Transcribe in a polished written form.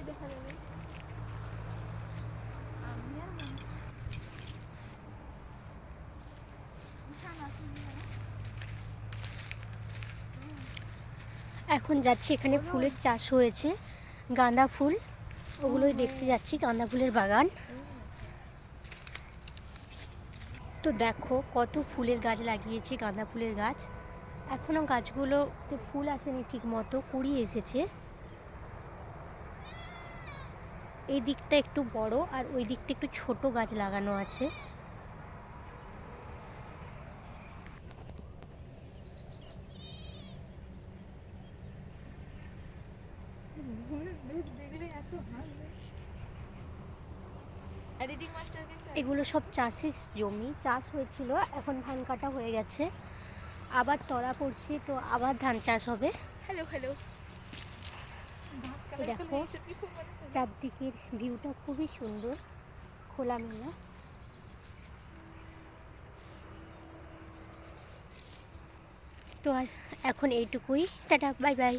দেখা যাবে। আমি আর এখন যাচ্ছি, এখানে ফুলের চাষ হয়েছে, গাঁদা ফুল, ওগুলোই দেখতে যাচ্ছি, গাঁদা ফুলের বাগান। তো দেখো কত ফুলের গাছ লাগিয়েছি, গাঁদা ফুলের গাছ। এখনও গাছগুলোতে ফুল আসেনি ঠিক মতো, কুড়ি এসেছে। এই দিকটা একটু বড় আর ওই দিকটা একটু ছোট গাছ লাগানো আছে। এগুলো সব চাষের জমি, চাষ হয়েছিল, এখন ধান কাটা হয়ে গেছে, আবার তলা পড়ছে, তো আবার ধান চাষ হবে। Hello hello. দেখো চারদিকের ভিউটা খুবই সুন্দর, খোলামেলা। তো এখন এইটুকুই, টাটা, বাই বাই।